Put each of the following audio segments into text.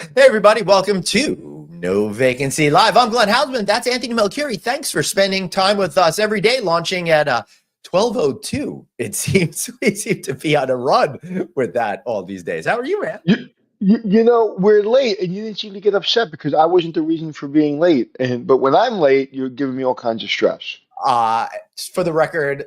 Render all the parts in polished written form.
Hey, everybody. Welcome to No Vacancy Live. I'm Glenn Haussman. That's Anthony Melchiorri. Thanks for spending time with us every day, launching at 12:02. It seems we seem to be on a run with that all these days. How are you, man? We're late, and you didn't seem to get upset because I wasn't the reason for being late. But when I'm late, you're giving me all kinds of stress. Uh, for the record,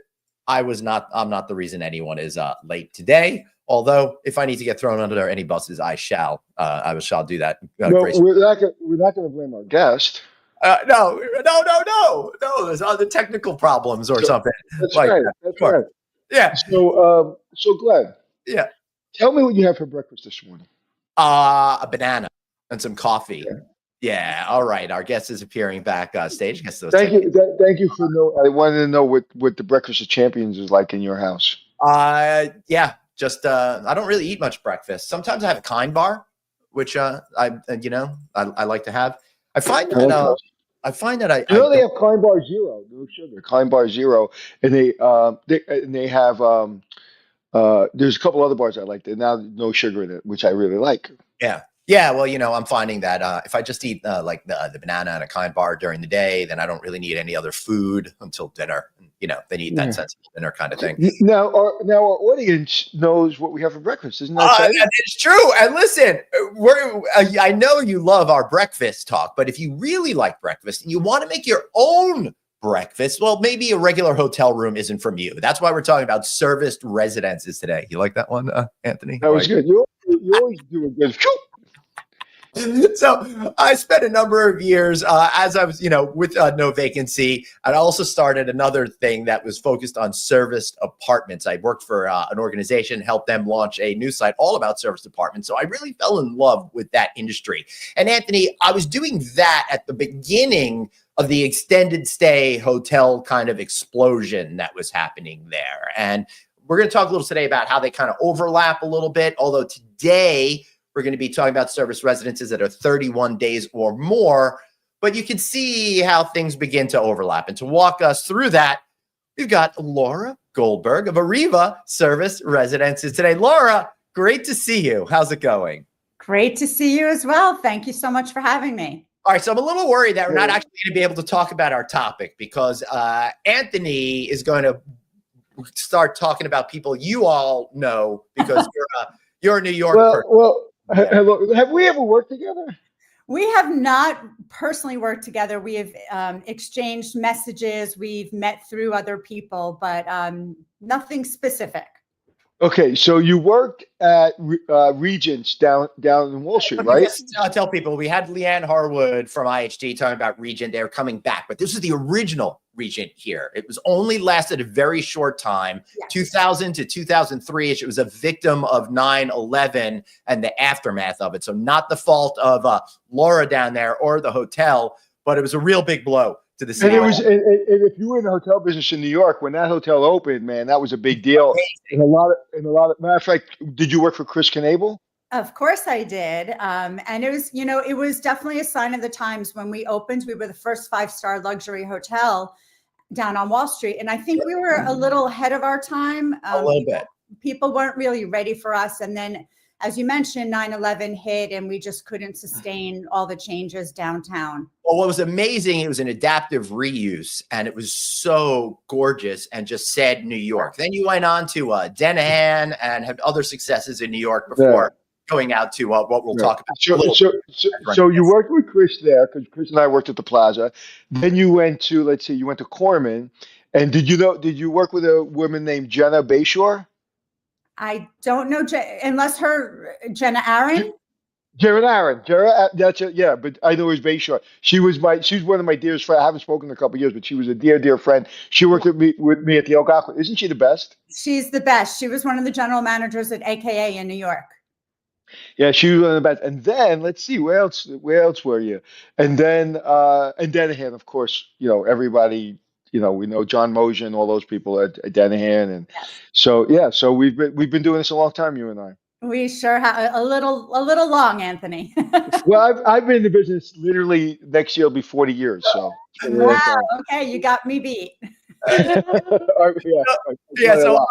I'm not the reason anyone is late today. Although, if I need to get thrown under any buses, I shall. I shall do that. No, we're not gonna blame our guest. No. There's other technical problems or something. That's like right. that. That's Sure. right. Yeah. So Glenn, Yeah. tell me what you had for breakfast this morning. A banana and some coffee. Okay. Yeah. All right. Our guest is appearing back stage. Guess those Thank you. Thank you for no. I wanted to know what the breakfast of champions is like in your house. Yeah. Just I don't really eat much breakfast. Sometimes I have a kind bar, which I like to have. I find that They have Klein Bar Zero, no sugar. Klein Bar Zero, and they have there's a couple other bars I like. That now no sugar in it, which I really like. Yeah. Well, I'm finding that if I just eat like the banana and a kind bar during the day, then I don't really need any other food until dinner. Then eat that sensible dinner kind of thing. Now our audience knows what we have for breakfast, isn't that exciting? It's true. And listen, I know you love our breakfast talk, but if you really like breakfast and you want to make your own breakfast, well, maybe a regular hotel room isn't from you. That's why we're talking about serviced residences today. You like that one, Anthony? That was good. You always do a good. So I spent a number of years as I was, with No Vacancy. I also started another thing that was focused on serviced apartments. I worked for an organization, helped them launch a new site all about serviced apartments. So I really fell in love with that industry. And Anthony, I was doing that at the beginning of the extended stay hotel kind of explosion that was happening there. And we're going to talk a little today about how they kind of overlap a little bit. Although today, we're going to be talking about service residences that are 31 days or more, but you can see how things begin to overlap. And to walk us through that, we've got Laura Goldberg of Ariva Service Residences today. Laura, great to see you. How's it going? Great to see you as well. Thank you so much for having me. All right, so I'm a little worried that we're not actually going to be able to talk about our topic because Anthony is going to start talking about people you all know because you're a New York person. Hello. Have we ever worked together? We have not personally worked together. We have exchanged messages. We've met through other people, but nothing specific. Okay, so you worked at Regents down in Wall Street, right? Just tell people we had Leanne Harwood from IHD talking about Regent. They're coming back, but this is the original Regent here. It was only lasted a very short time, 2000 to 2003. It was a victim of 9/11 and the aftermath of it. So not the fault of Laura down there or the hotel, but it was a real big blow to the city. And if you were in the hotel business in New York, when that hotel opened, man, that was a big deal. And a lot of matter of fact, did you work for Chris Knable? Of course I did. And it was definitely a sign of the times when we opened. We were the first 5-star luxury hotel down on Wall Street. And I think we were a little ahead of our time. A little bit. People weren't really ready for us. And then, as you mentioned, 9/11 hit and we just couldn't sustain all the changes downtown. Well, what was amazing, it was an adaptive reuse and it was so gorgeous and just said New York. Then you went on to Denahan and had other successes in New York before going out to what we'll talk about. So you worked with Chris there because Chris and I worked at the Plaza. Then you went to, you went to Corman. And did you work with a woman named Jenna Bayshore? I don't know, unless Jenna Aaron. Jenna Aaron, but I know her as Bayshore. She's one of my dearest friends. I haven't spoken in a couple of years, but she was a dear friend. She worked with me at the Algonquin. Isn't she the best? She's the best. She was one of the general managers at AKA in New York. Yeah, she was one of the best. And then let's see, where else were you? And then and Denahan, of course, everybody. We know John Mosion, all those people at Denahan, and so we've been doing this a long time, you and I. We sure have a little long, Anthony. Well, I've been in the business literally next year will be 40 years. So wow, okay, you got me beat. So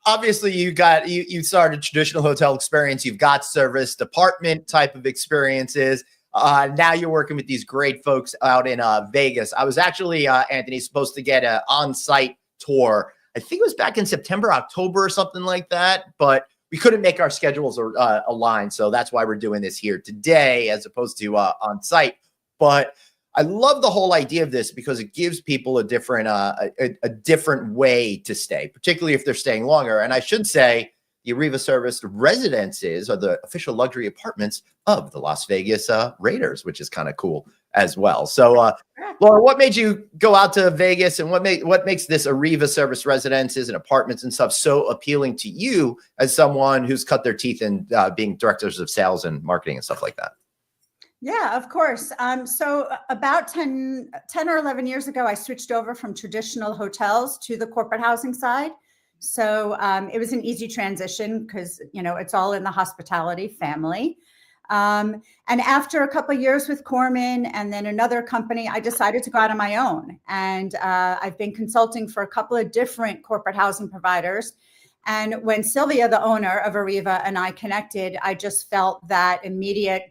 obviously you started traditional hotel experience. You've got service department type of experiences. Now you're working with these great folks out in Vegas. I was actually, Anthony, supposed to get an on-site tour. I think it was back in September, October or something like that, but we couldn't make our schedules align. So that's why we're doing this here today as opposed to on site. But I love the whole idea of this because it gives people a different way to stay, particularly if they're staying longer. And I should say the Ariva serviced residences are the official luxury apartments of the Las Vegas Raiders, which is kind of cool as well. So, Laura, what made you go out to Vegas, and what makes this Ariva service residences and apartments and stuff so appealing to you as someone who's cut their teeth in being directors of sales and marketing and stuff like that? Yeah, of course. So about 10 or 11 years ago, I switched over from traditional hotels to the corporate housing side. So it was an easy transition because, it's all in the hospitality family. And after a couple of years with Corman and then another company, I decided to go out on my own. And I've been consulting for a couple of different corporate housing providers. And when Sylvia, the owner of Ariva, and I connected, I just felt that immediate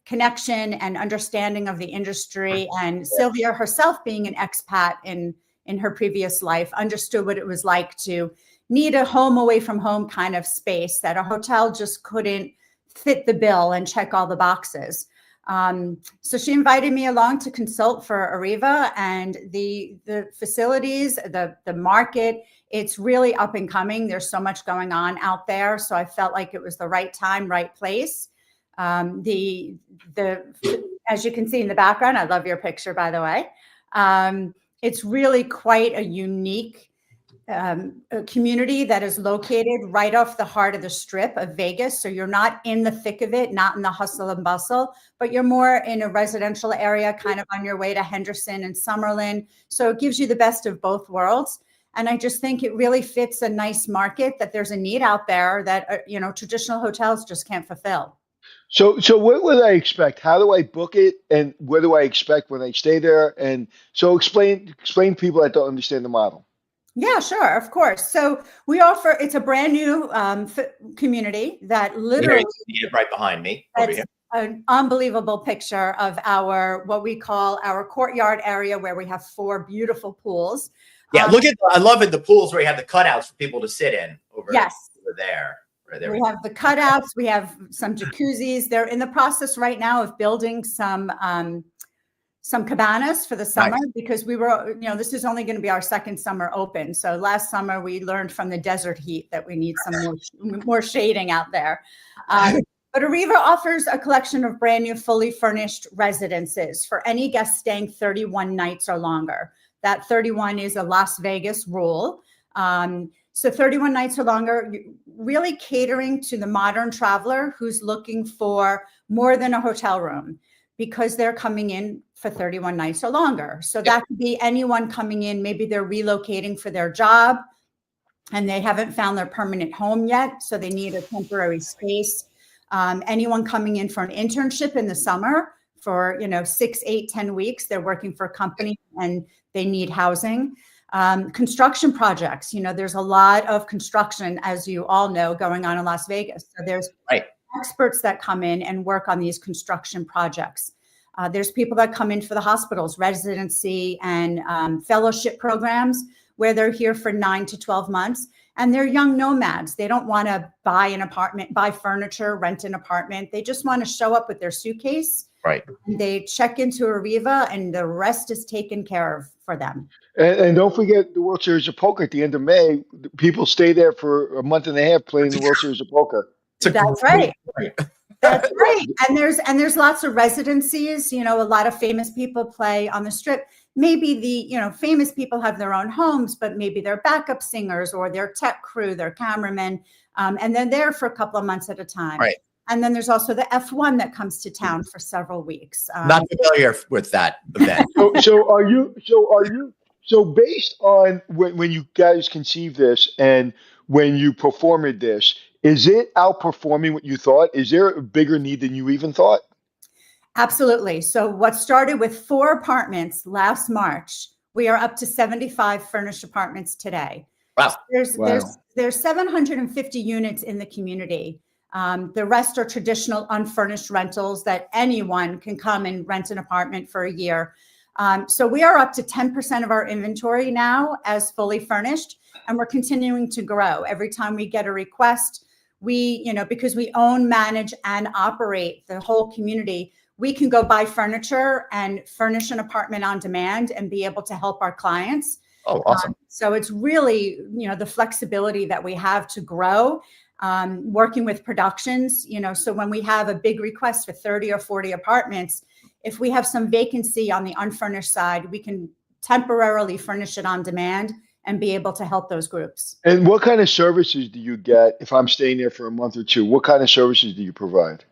connection and understanding of the industry. And Sylvia herself, being an expat in her previous life, understood what it was like to need a home away from home kind of space that a hotel just couldn't fit the bill and check all the boxes. So she invited me along to consult for Ariva, and the facilities, the market, it's really up and coming. There's so much going on out there. So I felt like it was the right time, right place. As you can see in the background, I love your picture, by the way. It's really quite a unique a community that is located right off the heart of the strip of Vegas. So you're not in the thick of it, not in the hustle and bustle, but you're more in a residential area, kind of on your way to Henderson and Summerlin. So it gives you the best of both worlds. And I just think it really fits a nice market, that there's a need out there that, traditional hotels just can't fulfill. So what would I expect? How do I book it? And what do I expect when I stay there? And so explain to people that don't understand the model. Yeah, sure. Of course. So we offer, it's a brand new community that literally right behind me. That's an unbelievable picture of what we call our courtyard area, where we have 4 beautiful pools. Yeah. I love it. The pools where you have the cutouts for people to sit in over there. Right there. We have the cutouts. We have some jacuzzis. They're in the process right now of building some cabanas for the summer, because we were, this is only going to be our second summer open. So last summer we learned from the desert heat that we need some more shading out there. But Ariva offers a collection of brand new, fully furnished residences for any guest staying 31 nights or longer. That 31 is a Las Vegas rule. So 31 nights or longer, really catering to the modern traveler who's looking for more than a hotel room, because they're coming in for 31 nights or longer. So that could be anyone coming in. Maybe they're relocating for their job and they haven't found their permanent home yet, so they need a temporary space. Anyone coming in for an internship in the summer for 6, 8, 10 weeks, they're working for a company and they need housing. Construction projects, there's a lot of construction, as you all know, going on in Las Vegas. So there's experts that come in and work on these construction projects. There's people that come in for the hospital's residency and fellowship programs, where they're here for 9 to 12 months. And they're young nomads. They don't want to buy an apartment, buy furniture, rent an apartment. They just want to show up with their suitcase. Right. They check into Ariva and the rest is taken care of for them. And don't forget the World Series of Poker at the end of May. People stay there for a month and a half playing the World Series of Poker. That's right. That's right. And there's lots of residencies. A lot of famous people play on the strip. Maybe the famous people have their own homes, but maybe they're backup singers or their tech crew, their cameramen, and they're there for a couple of months at a time. Right. And then there's also the F1 that comes to town for several weeks. Not familiar with that event. So based on when you guys conceived this and when you performed this, is it outperforming what you thought? Is there a bigger need than you even thought? Absolutely. So what started with 4 apartments last March, we are up to 75 furnished apartments today. Wow. There's 750 units in the community. The rest are traditional unfurnished rentals that anyone can come and rent an apartment for a year. So we are up to 10% of our inventory now as fully furnished, and we're continuing to grow. Every time we get a request, because we own, manage, and operate the whole community, we can go buy furniture and furnish an apartment on demand and be able to help our clients. Oh, awesome. So it's really, the flexibility that we have to grow, working with productions, so when we have a big request for 30 or 40 apartments, if we have some vacancy on the unfurnished side, we can temporarily furnish it on demand and be able to help those groups. And what kind of services do you get if I'm staying there for a month or two? What kind of services do you provide?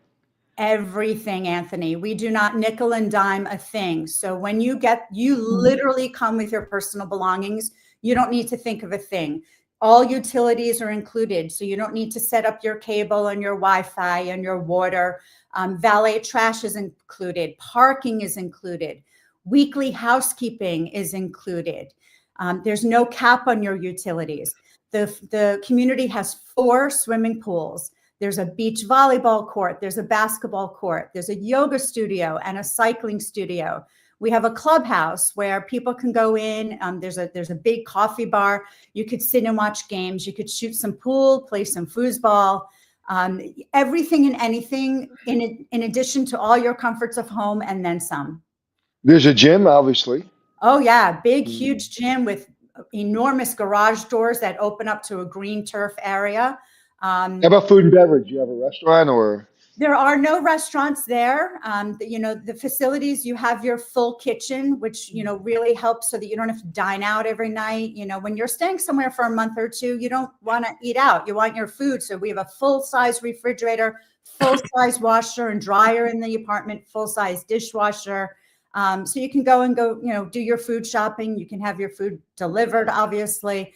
Everything, Anthony. We do not nickel and dime a thing. So when you literally come with your personal belongings. You don't need to think of a thing. All utilities are included. So you don't need to set up your cable and your Wi-Fi and your water. Valet trash is included. Parking is included. Weekly housekeeping is included. There's no cap on your utilities. The community has 4 swimming pools. There's a beach volleyball court. There's a basketball court. There's a yoga studio and a cycling studio. We have a clubhouse where people can go in. There's a big coffee bar. You could sit and watch games. You could shoot some pool, play some foosball, everything and anything in addition to all your comforts of home and then some. There's a gym, obviously. Oh yeah, big, huge gym with enormous garage doors that open up to a green turf area. How about food and beverage? Do you have a restaurant or? There are no restaurants there. The facilities, you have your full kitchen, which, really helps so that you don't have to dine out every night. When you're staying somewhere for a month or two, you don't want to eat out. You want your food. So we have a full-size refrigerator, full-size washer and dryer in the apartment, full-size dishwasher. So you can go, do your food shopping. You can have your food delivered, obviously.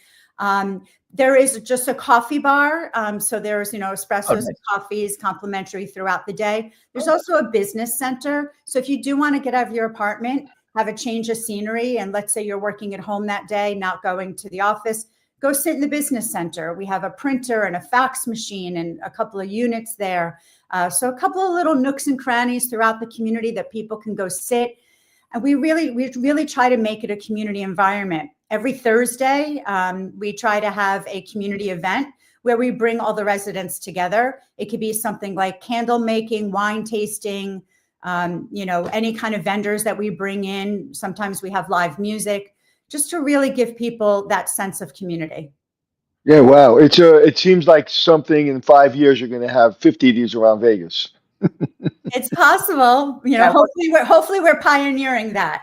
There is just a coffee bar. So there's, espressos and coffees complimentary throughout the day. There's also a business center. So if you do want to get out of your apartment, have a change of scenery, and let's say you're working at home that day, not going to the office, go sit in the business center. We have a printer and a fax machine and a couple of units there. So a couple of little nooks and crannies throughout the community that people can go sit. And we really try to make it a community environment. Every Thursday, we try to have a community event where we bring all the residents together. It could be something like candle making, wine tasting, any kind of vendors that we bring in. Sometimes we have live music, just to really give people that sense of community. Yeah, wow. It seems like something in 5 years you're going to have 50 of these around Vegas. It's possible. Hopefully we're pioneering that.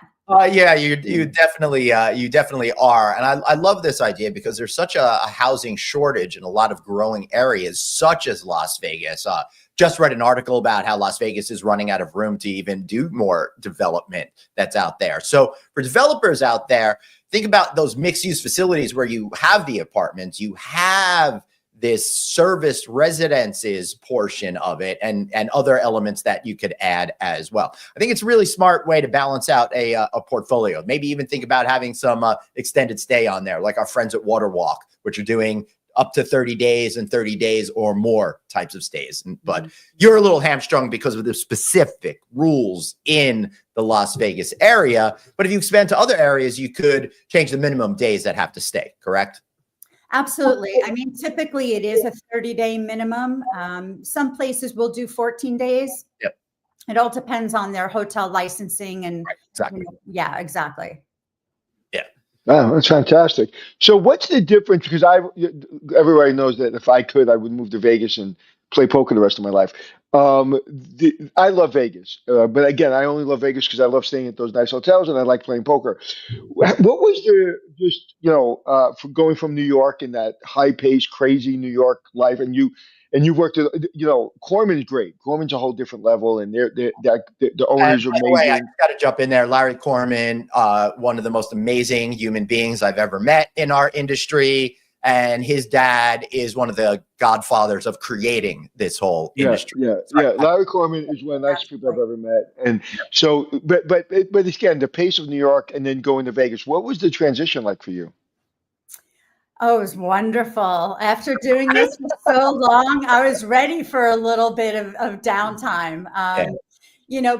Yeah, you definitely are, and I love this idea because there's such a housing shortage in a lot of growing areas, such as Las Vegas. Just read an article about how Las Vegas is running out of room to even do more development that's out there. So for developers out there, think about those mixed-use facilities where you have the apartments, you have this serviced residences portion of it and other elements that you could add as well. I think it's a really smart way to balance out a portfolio. Maybe even think about having some extended stay on there, like our friends at Waterwalk, which are doing up to 30 days and 30 days or more types of stays. But you're a little hamstrung because of the specific rules in the Las Vegas area. But if you expand to other areas, you could change the minimum days that have to stay, correct? Absolutely. I mean, typically it is a 30-day minimum. Some places will do 14 days. Yep. It all depends on their hotel licensing and exactly. Yeah, exactly. Yeah. Wow, that's fantastic. So what's the difference? Because everybody knows that if I could, I would move to Vegas and play poker the rest of my life. I love Vegas, but again, I only love Vegas because I love staying at those nice hotels and I like playing poker. What was for going from New York in that high-paced, crazy New York life, and you worked at, Corman's great. Corman's a whole different level, and the owners are amazing. By the way, I got to jump in there. Larry Corman, one of the most amazing human beings I've ever met in our industry. And his dad is one of the godfathers of creating this whole industry. Yeah. Larry Corman is one of the nicest people I've ever met. And so, but again, the pace of New York and then going to Vegas, what was the transition like for you? Oh, it was wonderful. After doing this for so long, I was ready for a little bit of downtime.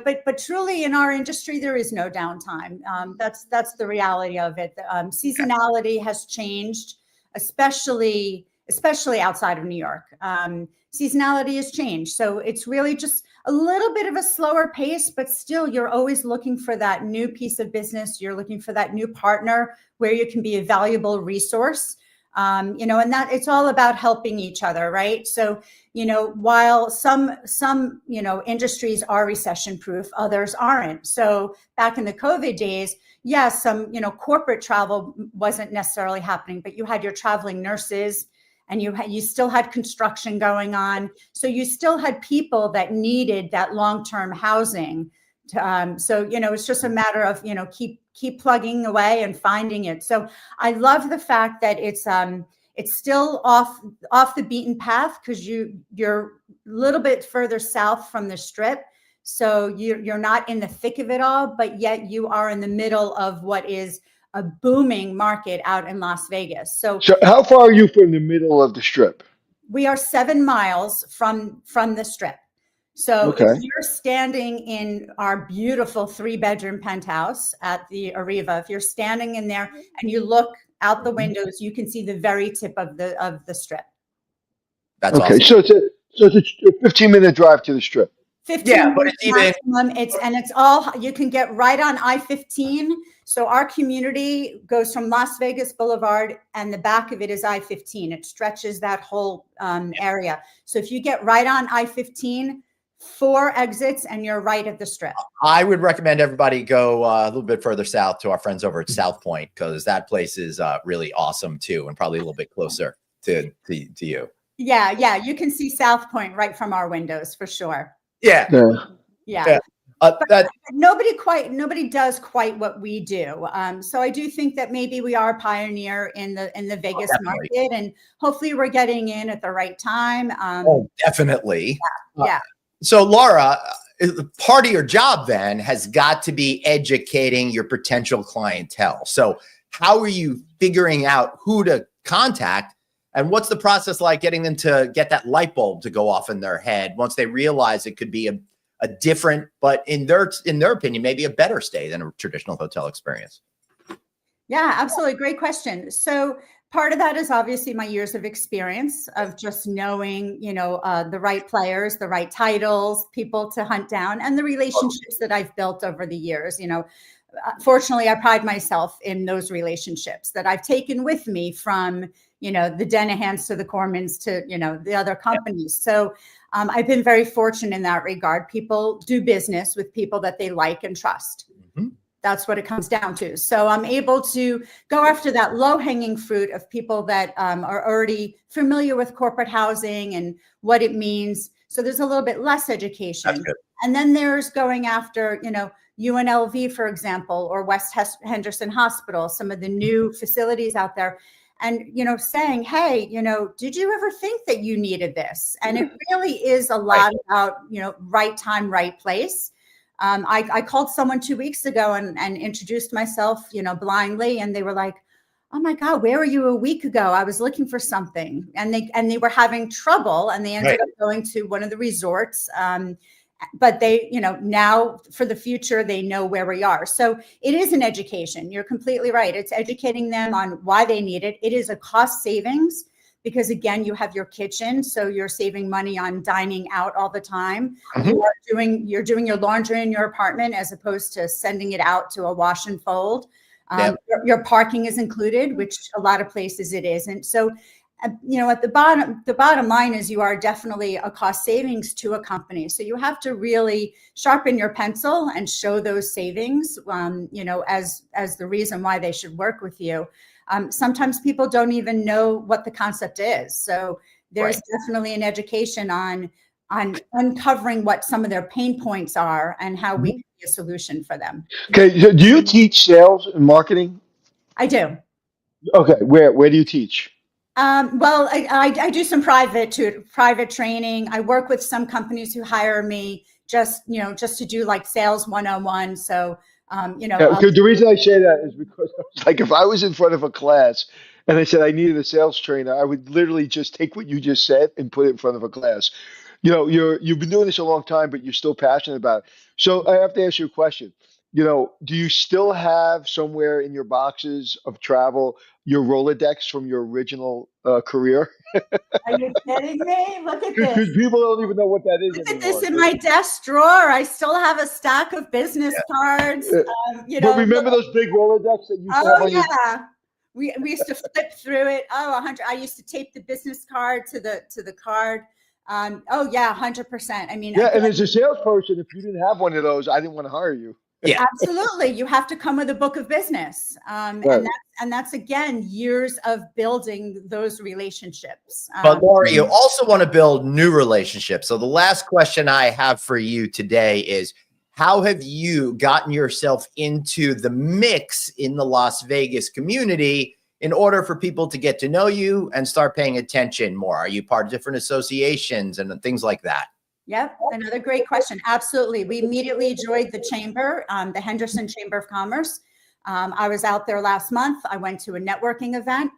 But truly in our industry, there is no downtime. That's the reality of it. Seasonality has changed, especially outside of New York. Seasonality has changed. So it's really just a little bit of a slower pace, but still you're always looking for that new piece of business. You're looking for that new partner where you can be a valuable resource. And that it's all about helping each other, right? So, while some industries are recession proof, others aren't. So back in the COVID days, yes, some, corporate travel wasn't necessarily happening, but you had your traveling nurses and you still had construction going on. So you still had people that needed that long-term housing. So, it's just a matter of, keep plugging away and finding it. So I love the fact that it's still off the beaten path because you're a little bit further south from the Strip. So you're not in the thick of it all, but yet you are in the middle of what is a booming market out in Las Vegas. So how far are you from the middle of the Strip? We are 7 miles from the Strip. So Okay. if you're standing in our beautiful 3-bedroom penthouse at the Ariva, if you're standing in there and you look out the windows, you can see the very tip of the Strip. That's okay. awesome. So it's a 15-minute drive to the Strip. 15 but minutes it's even maximum. It's all, you can get right on I-15. So our community goes from Las Vegas Boulevard and the back of it is I-15. It stretches that whole area. So if you get right on I-15, 4 exits and you're right at the Strip. I would recommend everybody go a little bit further south to our friends over at South Point, because that place is really awesome too, and probably a little bit closer to you. Yeah. You can see South Point right from our windows for sure. Yeah. But nobody does quite what we do. So I do think that maybe we are a pioneer in the Vegas market, and hopefully we're getting in at the right time. Definitely. Yeah. So Laura, part of your job then has got to be educating your potential clientele. So how are you figuring out who to contact, and what's the process like getting them to get that light bulb to go off in their head once they realize it could be a different, but in their opinion, maybe a better stay than a traditional hotel experience? Yeah, absolutely. Great question. So part of that is obviously my years of experience of just knowing, the right players, the right titles, people to hunt down, and the relationships that I've built over the years. Fortunately, I pride myself in those relationships that I've taken with me from, the Denahans to the Cormans to, the other companies. So I've been very fortunate in that regard. People do business with people that they like and trust. Mm-hmm. That's what it comes down to. So I'm able to go after that low-hanging fruit of people that are already familiar with corporate housing and what it means. So there's a little bit less education. And then there's going after, UNLV, for example, or West Henderson Hospital, some of the new facilities out there. And, saying, hey, did you ever think that you needed this? And it really is a lot about, right time, right place. I called someone 2 weeks ago and introduced myself, blindly. And they were like, oh my God, where were you a week ago? I was looking for something. And they were having trouble, and they ended up going to one of the resorts. But they, now for the future, they know where we are. So it is an education. You're completely right. It's educating them on why they need it. It is a cost savings because, again, you have your kitchen. So you're saving money on dining out all the time. Mm-hmm. You're doing your laundry in your apartment as opposed to sending it out to a wash and fold. Your parking is included, which a lot of places it isn't. So at the bottom line is you are definitely a cost savings to a company. So you have to really sharpen your pencil and show those savings, as the reason why they should work with you. Sometimes people don't even know what the concept is. So there's definitely an education on uncovering what some of their pain points are and how we can be a solution for them. Okay. Do you teach sales and marketing? I do. Okay. Where do you teach? Well, I do some private training. I work with some companies who hire me just to do like sales 101. So, the reason I say that is because like if I was in front of a class and I said I needed a sales trainer, I would literally just take what you just said and put it in front of a class. You've been doing this a long time, but you're still passionate about it. So I have to ask you a question. Do you still have somewhere in your boxes of travel your Rolodex from your original career? Are you kidding me? Look at this. Because people don't even know what that is Look at this anymore. in my desk drawer. I still have a stack of business cards. But remember those big Rolodex that you used to have Oh on your. yeah. We used to flip through it. Oh, 100. I used to tape the business card to the card. Oh yeah, 100%. I mean, Yeah, again, and as a salesperson, if you didn't have one of those, I didn't want to hire you. Yeah. absolutely. You have to come with a book of business. Right. And that's again years of building those relationships. But Laura, you also want to build new relationships. So the last question I have for you today is, how have you gotten yourself into the mix in the Las Vegas community in order for people to get to know you and start paying attention more? Are you part of different associations and things like that? Yep, another great question. Absolutely. We immediately joined the chamber, the Henderson Chamber of Commerce. I was out there last month. I went to a networking event.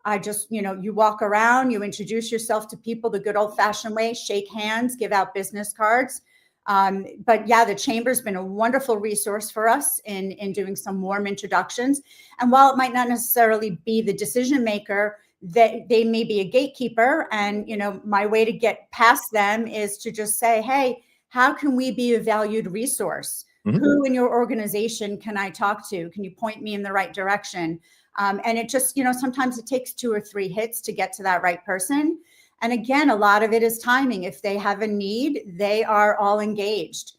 I just, you walk around, you introduce yourself to people the good old fashioned way, shake hands, give out business cards. But yeah, the chamber's been a wonderful resource for us in doing some warm introductions. And while it might not necessarily be the decision maker, that they may be a gatekeeper, and my way to get past them is to just say, hey, how can we be a valued resource? Mm-hmm. Who in your organization can I talk to? Can you point me in the right direction? And it just, sometimes it takes 2 or 3 hits to get to that right person. And again, a lot of it is timing. If they have a need, they are all engaged.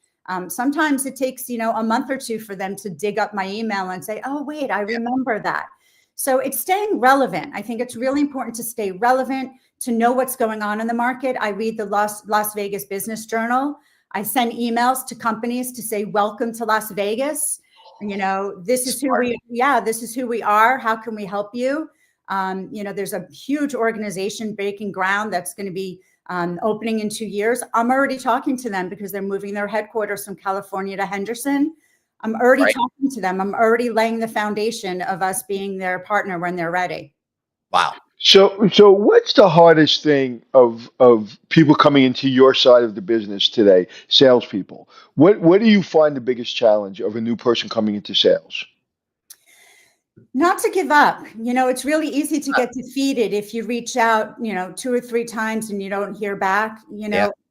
Sometimes it takes, a month or 2 for them to dig up my email and say, oh, wait, I remember that. So it's staying relevant. I think it's really important to stay relevant, to know what's going on in the market. I read the Las Vegas Business Journal. I send emails to companies to say, welcome to Las Vegas. This is this is who we are. How can we help you? There's a huge organization breaking ground that's going to be opening in 2 years. I'm already talking to them because they're moving their headquarters from California to Henderson. I'm already talking to them. I'm already laying the foundation of us being their partner when they're ready. Wow. So what's the hardest thing of people coming into your side of the business today, salespeople? What do you find the biggest challenge of a new person coming into sales? Not to give up. It's really easy to get defeated if you reach out, 2 or 3 times and you don't hear back.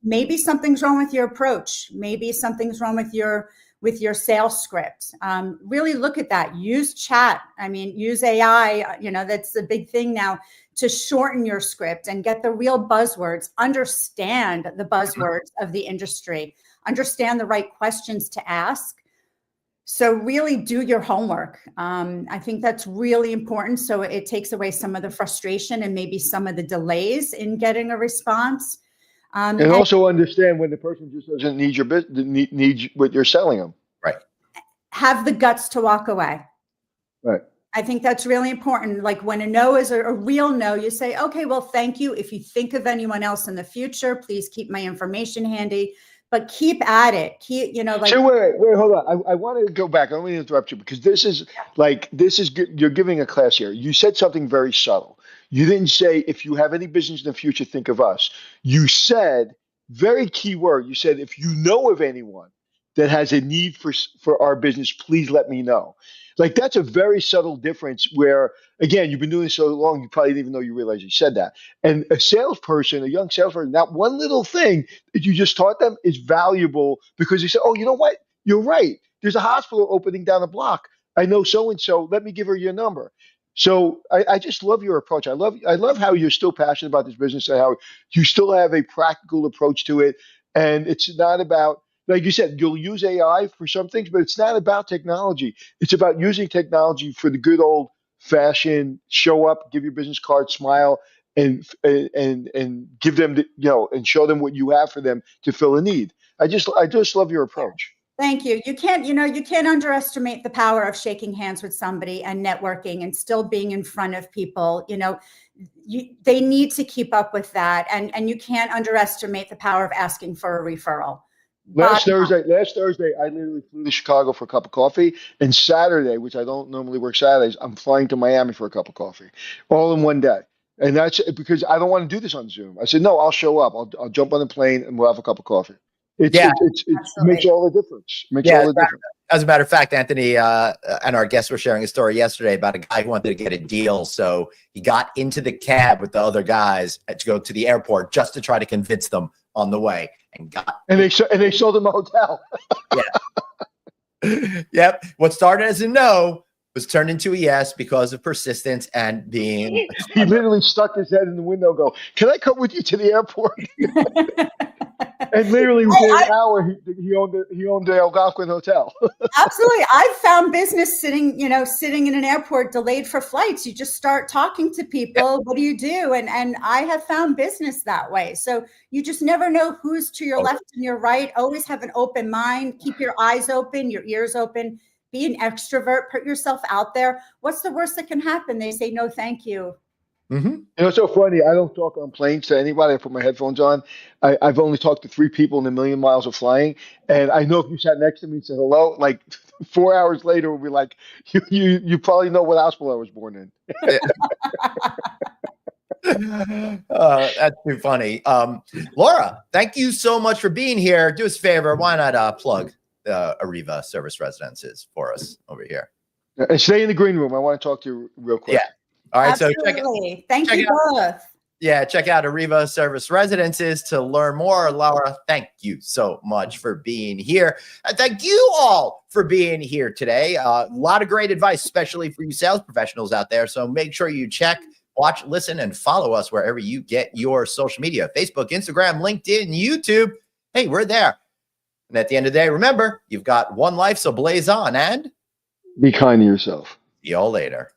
Maybe something's wrong with your approach. Maybe something's wrong with your sales script. Really look at that. Use chat. Use AI. That's the big thing now, to shorten your script and get the real buzzwords. Understand the buzzwords of the industry. Understand the right questions to ask. So really do your homework. I think that's really important. So it takes away some of the frustration and maybe some of the delays in getting a response. And also understand when the person just doesn't need your business, need what you're selling them. Right. Have the guts to walk away. Right. I think that's really important. Like when a no is a real no, you say, okay, well, thank you. If you think of anyone else in the future, please keep my information handy. But keep at it. So wait, hold on. I want to go back. I don't want to interrupt you because this is you're giving a class here. You said something very subtle. You didn't say, if you have any business in the future, think of us. You said, very key word. You said, if you know of anyone that has a need for our business, please let me know. Like, that's a very subtle difference where, again, you've been doing this so long, you probably didn't even know you realized you said that. And a salesperson, a young salesperson, that one little thing that you just taught them is valuable because you say, oh, you know what? You're right. There's a hospital opening down the block. I know so-and-so. Let me give her your number. So I just love your approach. I love how you're still passionate about this business and how you still have a practical approach to it. And it's not about, like you said, you'll use AI for some things, but it's not about technology. It's about using technology for the good old fashioned show up, give your business card, smile, and give them and show them what you have for them to fill a need. I just love your approach. Thank you. You can't underestimate the power of shaking hands with somebody and networking and still being in front of people. They need to keep up with that. And you can't underestimate the power of asking for a referral. Last Bottom up. Thursday, I literally flew to Chicago for a cup of coffee. And Saturday, which I don't normally work Saturdays, I'm flying to Miami for a cup of coffee, all in one day. And that's because I don't want to do this on Zoom. I said, no, I'll show up. I'll jump on the plane and we'll have a cup of coffee. Yeah, It makes Absolutely. all the difference. Makes yeah. all the difference. As a matter of fact, Anthony and our guests were sharing a story yesterday about a guy who wanted to get a deal. So he got into the cab with the other guys to go to the airport just to try to convince them on the way, and got. And they sold him a hotel. Yeah. Yep. What started as a no was turned into a yes because of persistence and being. He literally stuck his head in the window and go, can I come with you to the airport? And literally within an hour, he owned the Algonquin Hotel. Absolutely. I've found business sitting in an airport delayed for flights. You just start talking to people. What do you do? And I have found business that way. So you just never know who's to your left and your right. Always have an open mind. Keep your eyes open, your ears open. Be an extrovert. Put yourself out there. What's the worst that can happen? They say, no, thank you. Mm-hmm. You know, it's so funny. I don't talk on planes to anybody. I put my headphones on. I've only talked to 3 people in a million miles of flying. And I know if you sat next to me and said hello, like 4 hours later, we'll be like, you probably know what hospital I was born in. That's too funny. Laura, thank you so much for being here. Do us a favor. Why not plug Ariva Service Residences for us over here? And stay in the green room. I want to talk to you real quick. Yeah. All right. Absolutely. So thank you both. Yeah, check out Ariva Service Residences to learn more. Laura, thank you so much for being here. And thank you all for being here today. A lot of great advice, especially for you sales professionals out there. So make sure you check, watch, listen, and follow us wherever you get your social media, Facebook, Instagram, LinkedIn, YouTube. Hey, we're there. And at the end of the day, remember, you've got one life, so blaze on and be kind to yourself. see y'all later.